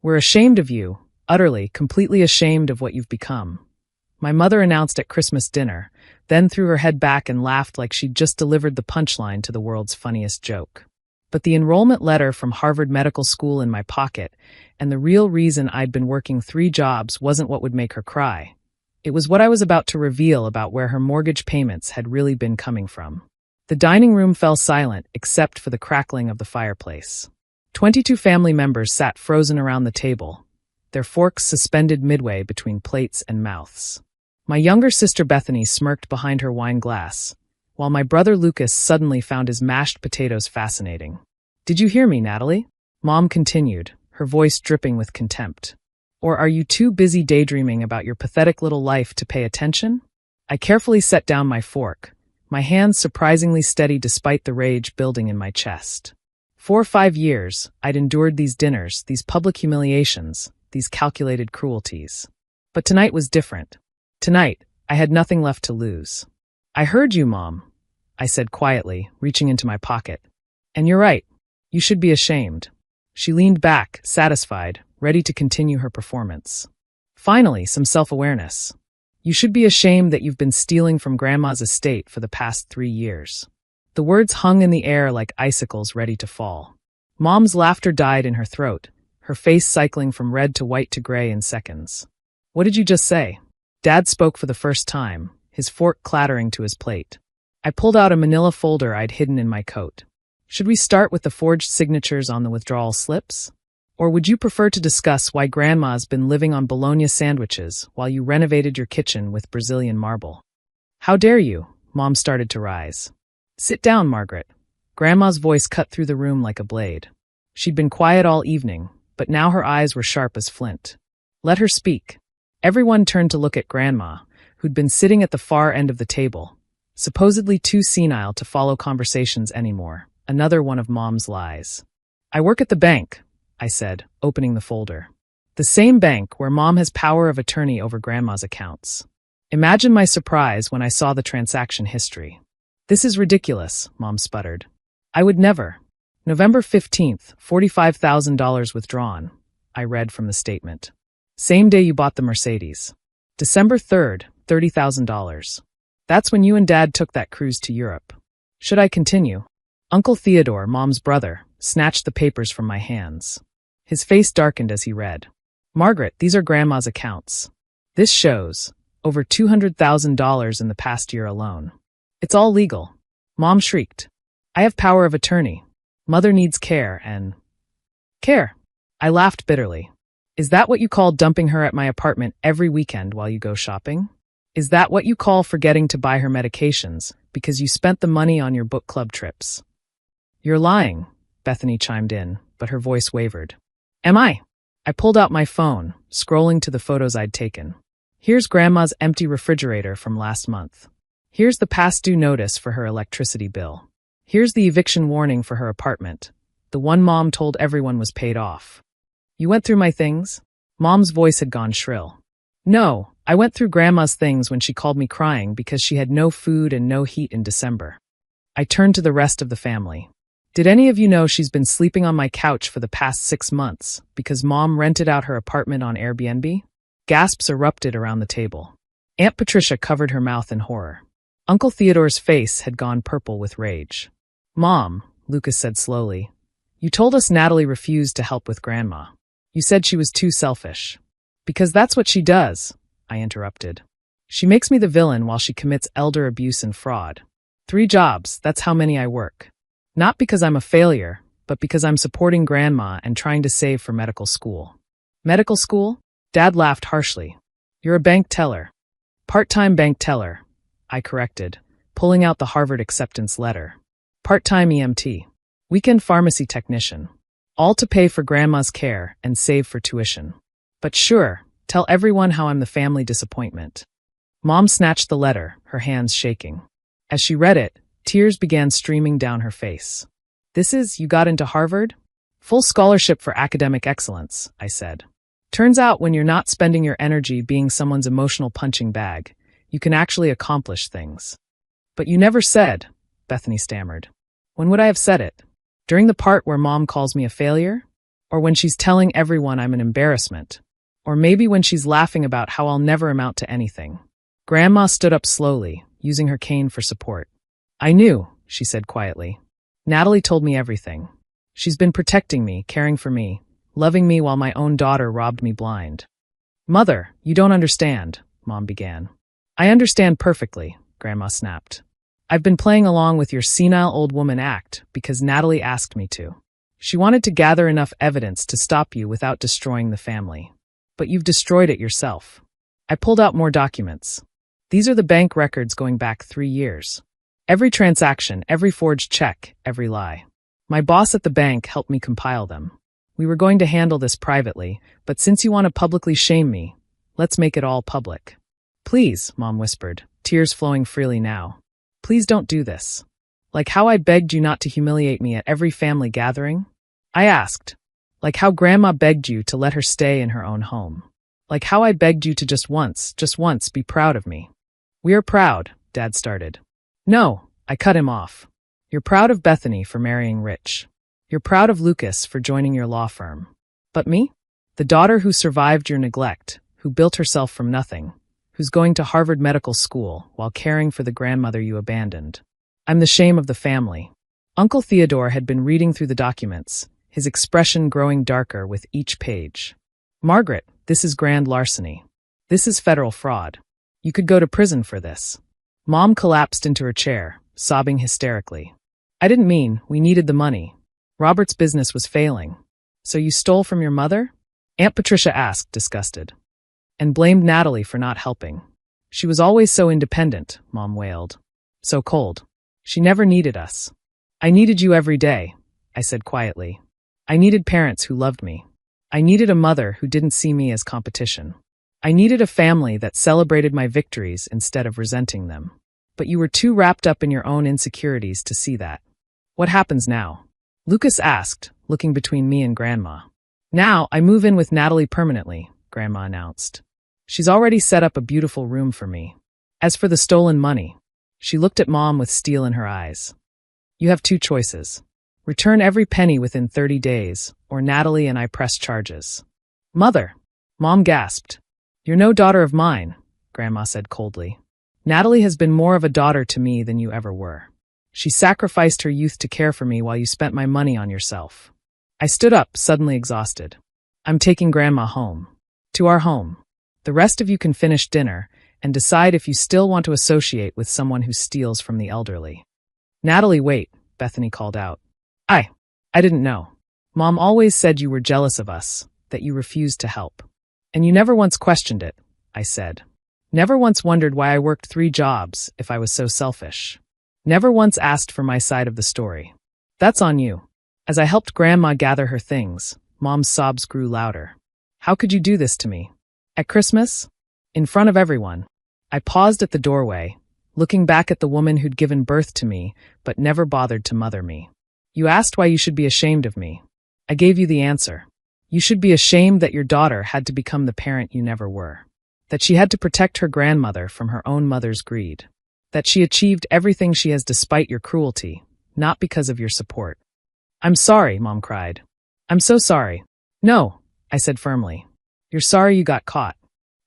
We're ashamed of you, utterly, completely ashamed of what you've become. My mother announced at Christmas dinner, then threw her head back and laughed like she'd just delivered the punchline to the world's funniest joke. But the enrollment letter from Harvard Medical School in my pocket, and the real reason I'd been working 3 jobs wasn't what would make her cry. It was what I was about to reveal about where her mortgage payments had really been coming from. The dining room fell silent except for the crackling of the fireplace. 22 family members sat frozen around the table, their forks suspended midway between plates and mouths. My younger sister Bethany smirked behind her wine glass, while my brother Lucas suddenly found his mashed potatoes fascinating. "Did you hear me, Natalie?" Mom continued, her voice dripping with contempt. "Or are you too busy daydreaming about your pathetic little life to pay attention?" I carefully set down my fork, my hands surprisingly steady despite the rage building in my chest. 4 or 5 years, I'd endured these dinners, these public humiliations, these calculated cruelties. But tonight was different. Tonight, I had nothing left to lose. "I heard you, Mom," I said quietly, reaching into my pocket. "And you're right. You should be ashamed." She leaned back, satisfied, ready to continue her performance. Finally, some self-awareness. "You should be ashamed that you've been stealing from Grandma's estate for the past 3 years." The words hung in the air like icicles ready to fall. Mom's laughter died in her throat, her face cycling from red to white to gray in seconds. "What did you just say?" Dad spoke for the first time, his fork clattering to his plate. I pulled out a manila folder I'd hidden in my coat. "Should we start with the forged signatures on the withdrawal slips? Or would you prefer to discuss why Grandma's been living on bologna sandwiches while you renovated your kitchen with Brazilian marble?" "How dare you?" Mom started to rise. "Sit down, Margaret." Grandma's voice cut through the room like a blade. She'd been quiet all evening, but now her eyes were sharp as flint. "Let her speak." Everyone turned to look at Grandma, who'd been sitting at the far end of the table, supposedly too senile to follow conversations anymore, another one of Mom's lies. "I work at the bank," I said, opening the folder. "The same bank where Mom has power of attorney over Grandma's accounts." Imagine my surprise when I saw the transaction history. "This is ridiculous," Mom sputtered. "I would never." "November 15th, $45,000 withdrawn," I read from the statement. "Same day you bought the Mercedes." "December 3rd, $30,000. That's when you and Dad took that cruise to Europe." Should I continue? Uncle Theodore, Mom's brother, snatched the papers from my hands. His face darkened as he read. "Margaret, these are Grandma's accounts. This shows over $200,000 in the past year alone. It's all legal." Mom shrieked. "I have power of attorney. Mother needs care and..." "Care?" I laughed bitterly. "Is that what you call dumping her at my apartment every weekend while you go shopping? Is that what you call forgetting to buy her medications because you spent the money on your book club trips?" "You're lying," Bethany chimed in, but her voice wavered. "Am I?" I pulled out my phone, scrolling to the photos I'd taken. Here's Grandma's empty refrigerator from last month. Here's the past due notice for her electricity bill. Here's the eviction warning for her apartment, the one Mom told everyone was paid off. "You went through my things?" Mom's voice had gone shrill. "No, I went through Grandma's things when she called me crying because she had no food and no heat in December." I turned to the rest of the family. "Did any of you know she's been sleeping on my couch for the past 6 months because Mom rented out her apartment on Airbnb?" Gasps erupted around the table. Aunt Patricia covered her mouth in horror. Uncle Theodore's face had gone purple with rage. "Mom," Lucas said slowly, "you told us Natalie refused to help with Grandma. You said she was too selfish." "Because that's what she does," I interrupted. "She makes me the villain while she commits elder abuse and fraud. 3 jobs, that's how many I work. Not because I'm a failure, but because I'm supporting Grandma and trying to save for medical school." "Medical school?" Dad laughed harshly. "You're a bank teller." "Part-time bank teller," I corrected, pulling out the Harvard acceptance letter. "Part-time EMT. Weekend pharmacy technician. All to pay for Grandma's care and save for tuition. But sure, tell everyone how I'm the family disappointment." Mom snatched the letter, her hands shaking. As she read it, tears began streaming down her face. "This is, you got into Harvard?" "Full scholarship for academic excellence," I said. "Turns out when you're not spending your energy being someone's emotional punching bag, you can actually accomplish things." "But you never said," Bethany stammered. "When would I have said it? During the part where Mom calls me a failure?" Or when she's telling everyone I'm an embarrassment. Or maybe when she's laughing about how I'll never amount to anything. Grandma stood up slowly, using her cane for support. I knew, she said quietly. Natalie told me everything. She's been protecting me, caring for me, loving me while my own daughter robbed me blind. Mother, you don't understand, Mom began. I understand perfectly, Grandma snapped. I've been playing along with your senile old woman act because Natalie asked me to. She wanted to gather enough evidence to stop you without destroying the family. But you've destroyed it yourself. I pulled out more documents. These are the bank records going back 3 years. Every transaction, every forged check, every lie. My boss at the bank helped me compile them. We were going to handle this privately, but since you want to publicly shame me, let's make it all public. Please, Mom whispered, tears flowing freely now. Please don't do this. Like how I begged you not to humiliate me at every family gathering? I asked. Like how Grandma begged you to let her stay in her own home. Like how I begged you to just once be proud of me. We are proud, Dad started. No, I cut him off. You're proud of Bethany for marrying Rich. You're proud of Lucas for joining your law firm. But me? The daughter who survived your neglect, who built herself from nothing, who's going to Harvard Medical School while caring for the grandmother you abandoned. I'm the shame of the family. Uncle Theodore had been reading through the documents, his expression growing darker with each page. Margaret, this is grand larceny. This is federal fraud. You could go to prison for this. Mom collapsed into her chair, sobbing hysterically. I didn't mean we needed the money. Robert's business was failing. So you stole from your mother? Aunt Patricia asked, disgusted. And blamed Natalie for not helping. She was always so independent, Mom wailed. So cold. She never needed us. I needed you every day, I said quietly. I needed parents who loved me. I needed a mother who didn't see me as competition. I needed a family that celebrated my victories instead of resenting them. But you were too wrapped up in your own insecurities to see that. What happens now? Lucas asked, looking between me and Grandma. Now, I move in with Natalie permanently, Grandma announced. She's already set up a beautiful room for me. As for the stolen money, she looked at Mom with steel in her eyes. You have 2 choices. Return every penny within 30 days, or Natalie and I press charges. Mother, Mom gasped. You're no daughter of mine, Grandma said coldly. Natalie has been more of a daughter to me than you ever were. She sacrificed her youth to care for me while you spent my money on yourself. I stood up, suddenly exhausted. I'm taking Grandma home. To our home. The rest of you can finish dinner and decide if you still want to associate with someone who steals from the elderly. Natalie, wait, Bethany called out. I didn't know. Mom always said you were jealous of us, that you refused to help. And you never once questioned it, I said. Never once wondered why I worked 3 jobs if I was so selfish. Never once asked for my side of the story. That's on you. As I helped Grandma gather her things, Mom's sobs grew louder. How could you do this to me? At Christmas? In front of everyone. I paused at the doorway, looking back at the woman who'd given birth to me, but never bothered to mother me. You asked why you should be ashamed of me. I gave you the answer. You should be ashamed that your daughter had to become the parent you never were. That she had to protect her grandmother from her own mother's greed. That she achieved everything she has despite your cruelty, not because of your support. I'm sorry, Mom cried. I'm so sorry. No, I said firmly. You're sorry you got caught.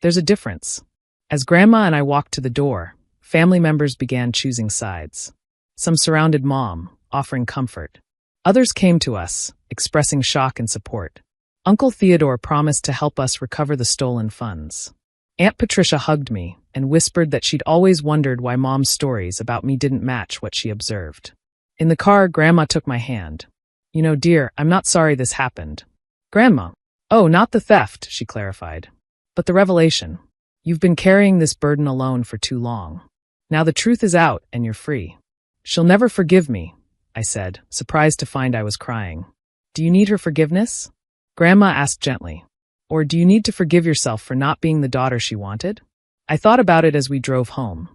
There's a difference. As Grandma and I walked to the door, family members began choosing sides. Some surrounded Mom, offering comfort. Others came to us, expressing shock and support. Uncle Theodore promised to help us recover the stolen funds. Aunt Patricia hugged me and whispered that she'd always wondered why Mom's stories about me didn't match what she observed. In the car, Grandma took my hand. You know, dear, I'm not sorry this happened. Grandma. Oh, not the theft, she clarified. But the revelation. You've been carrying this burden alone for too long. Now the truth is out and you're free. She'll never forgive me, I said, surprised to find I was crying. Do you need her forgiveness? Grandma asked gently. Or do you need to forgive yourself for not being the daughter she wanted? I thought about it as we drove home.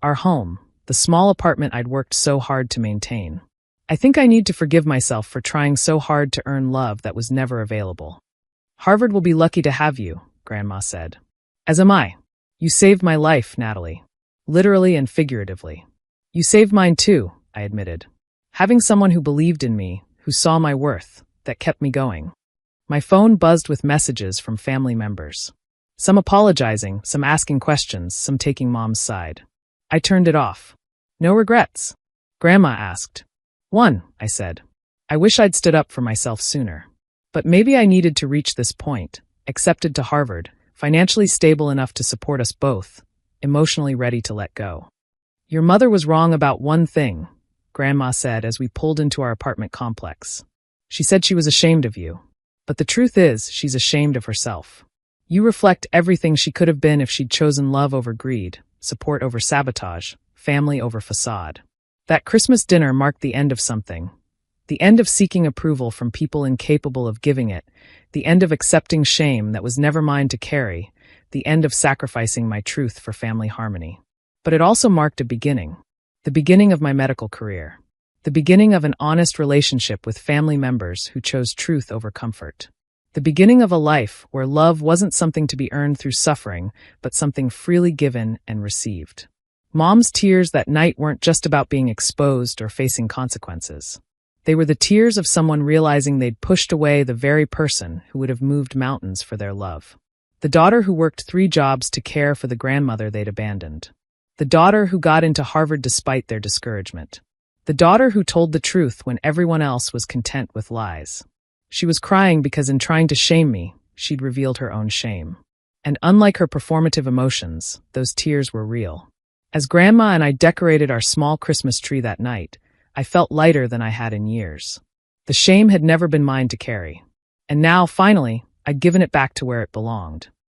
Our home, the small apartment I'd worked so hard to maintain. I think I need to forgive myself for trying so hard to earn love that was never available. Harvard will be lucky to have you, Grandma said. As am I. You saved my life, Natalie. Literally and figuratively. You saved mine too, I admitted. Having someone who believed in me, who saw my worth, that kept me going. My phone buzzed with messages from family members. Some apologizing, some asking questions, some taking Mom's side. I turned it off. No regrets. Grandma asked. One, I said. I wish I'd stood up for myself sooner. But maybe I needed to reach this point, accepted to Harvard, financially stable enough to support us both, emotionally ready to let go. Your mother was wrong about one thing, Grandma said as we pulled into our apartment complex. She said she was ashamed of you. But the truth is, she's ashamed of herself. You reflect everything she could have been if she'd chosen love over greed, support over sabotage, family over facade. That Christmas dinner marked the end of something. The end of seeking approval from people incapable of giving it, the end of accepting shame that was never mine to carry, the end of sacrificing my truth for family harmony. But it also marked a beginning. The beginning of my medical career. The beginning of an honest relationship with family members who chose truth over comfort. The beginning of a life where love wasn't something to be earned through suffering, but something freely given and received. Mom's tears that night weren't just about being exposed or facing consequences. They were the tears of someone realizing they'd pushed away the very person who would have moved mountains for their love. The daughter who worked 3 jobs to care for the grandmother they'd abandoned. The daughter who got into Harvard despite their discouragement. The daughter who told the truth when everyone else was content with lies. She was crying because in trying to shame me, she'd revealed her own shame. And unlike her performative emotions, those tears were real. As Grandma and I decorated our small Christmas tree that night, I felt lighter than I had in years. The shame had never been mine to carry. And now, finally, I'd given it back to where it belonged.